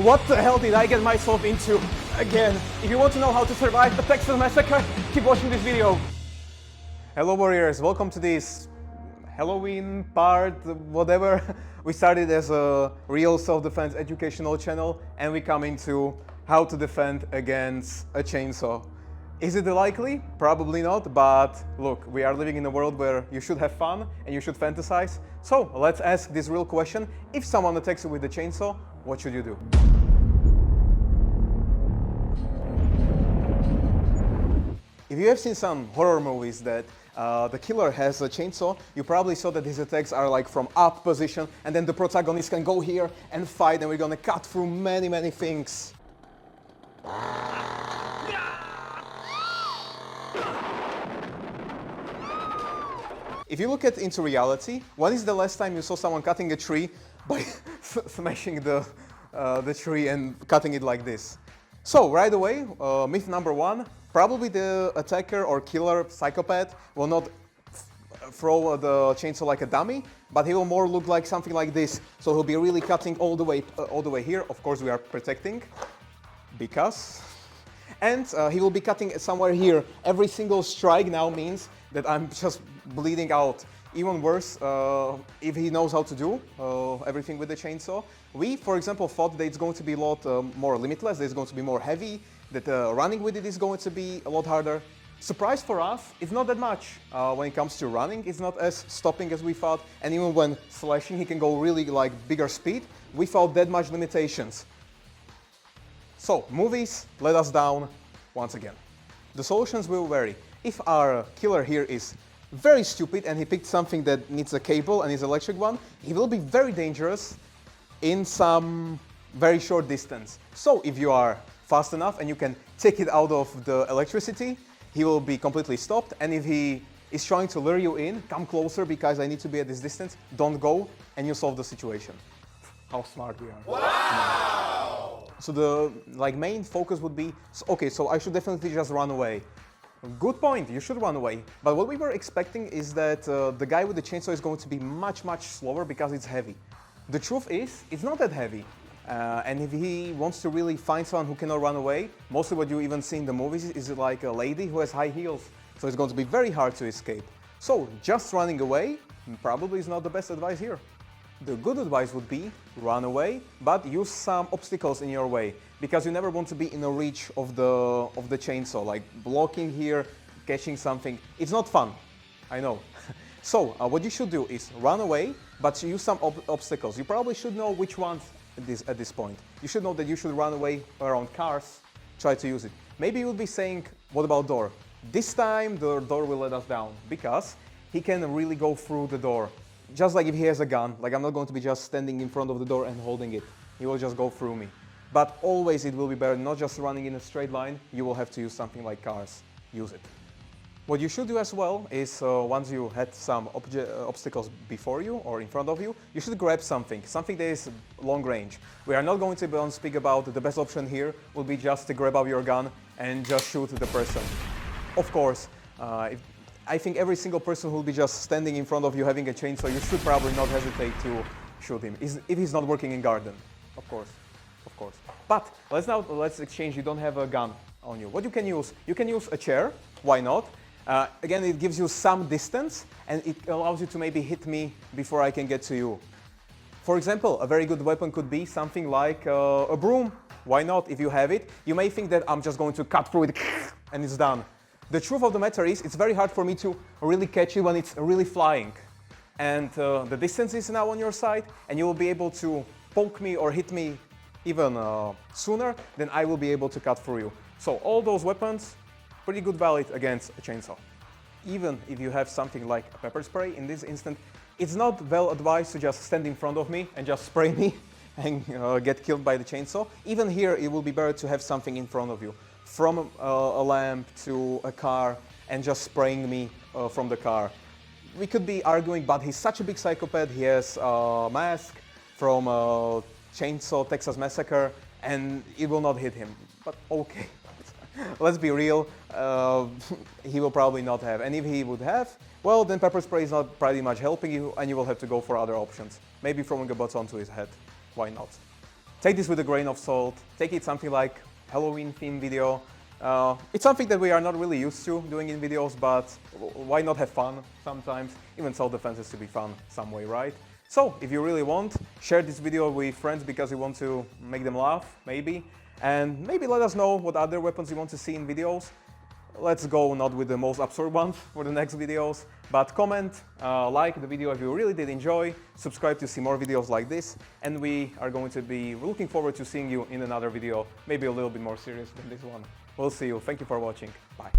What the hell did I get myself into again? If you want to know how to survive a Texas massacre, keep watching this video. Hello warriors, welcome to this Halloween part, whatever. We started as a real self-defense educational channel and we come into how to defend against a chainsaw. Is it likely? Probably not, but look, we are living in a world where you should have fun and you should fantasize. So let's ask this real question. If someone attacks you with a chainsaw, what should you do? If you have seen some horror movies that the killer has a chainsaw, you probably saw that his attacks are like from up position and then the protagonist can go here and fight and we're gonna cut through many things. If you look into reality, when is the last time you saw someone cutting a tree by smashing the tree and cutting it like this? So right away, myth number one, probably the attacker or killer psychopath will not throw the chainsaw like a dummy, but he will more look like something like this. So he'll be really cutting all the way here. Of course, we are protecting because. And he will be cutting somewhere here. Every single strike now means that I'm just bleeding out. Even worse, if he knows how to do everything with the chainsaw. We, for example, thought that it's going to be a lot more limitless, that it's going to be more heavy, that running with it is going to be a lot harder. Surprise for us, it's not that much. When it comes to running, it's not as stopping as we thought. And even when slashing, he can go really like bigger speed. We thought that much limitations. So, movies let us down once again. The solutions will vary. If our killer here is very stupid and he picked something that needs a cable and is electric one, he will be very dangerous in some very short distance. So if you are fast enough and you can take it out of the electricity, he will be completely stopped. And if he is trying to lure you in, come closer because I need to be at this distance, don't go, and you solve the situation. How smart we are. Wow! So the main focus would be, okay, so I should definitely just run away. Good point, you should run away. But what we were expecting is that the guy with the chainsaw is going to be much slower because it's heavy. The truth is, it's not that heavy. And if he wants to really find someone who cannot run away, mostly what you even see in the movies is like a lady who has high heels. So it's going to be very hard to escape. So just running away probably is not the best advice here. The good advice would be run away, but use some obstacles in your way, because you never want to be in a reach of the chainsaw, like blocking here, catching something. It's not fun, I know. So what you should do is run away, but use some obstacles. You probably should know which ones at this point. You should know that you should run away around cars, try to use it. Maybe you'll be saying, what about door? This time the door will let us down, because he can really go through the door. Just like if he has a gun, like I'm not going to be just standing in front of the door and holding it. He will just go through me. But always it will be better not just running in a straight line, you will have to use something like cars. Use it. What you should do as well is once you had some obstacles before you or in front of you, you should grab something that is long range. We are not going to speak about the best option here will be just to grab out your gun and just shoot the person. Of course, I think every single person who will be just standing in front of you having a chainsaw, you should probably not hesitate to shoot him, if he's not working in garden, of course. But let's exchange, you don't have a gun on you. What you can use a chair, why not? Again, it gives you some distance and it allows you to maybe hit me before I can get to you. For example, a very good weapon could be something like a broom. Why not? If you have it, you may think that I'm just going to cut through it and it's done. The truth of the matter is, it's very hard for me to really catch you when it's really flying. And the distance is now on your side, and you will be able to poke me or hit me even sooner than I will be able to cut through you. So all those weapons, pretty good valid against a chainsaw. Even if you have something like a pepper spray, in this instant, it's not well advised to just stand in front of me and just spray me and get killed by the chainsaw. Even here, it will be better to have something in front of you. From a lamp to a car and just spraying me from the car. We could be arguing, but he's such a big psychopath, he has a mask from Chainsaw Texas Massacre and it will not hit him. But okay, let's be real, he will probably not have. And if he would have, well, then pepper spray is not pretty much helping you and you will have to go for other options. Maybe throwing a baton to his head, why not? take this with a grain of salt. Take it something like Halloween theme video. It's something that we are not really used to doing in videos, but why not have fun sometimes? Even self-defense has to be fun some way, right? So if you really want, share this video with friends because you want to make them laugh, maybe. And maybe let us know what other weapons you want to see in videos. Let's go not with the most absurd ones for the next videos, but comment, like the video if you really did enjoy, subscribe to see more videos like this, and we are going to be looking forward to seeing you in another video, maybe a little bit more serious than this one. We'll see you. Thank you for watching. Bye.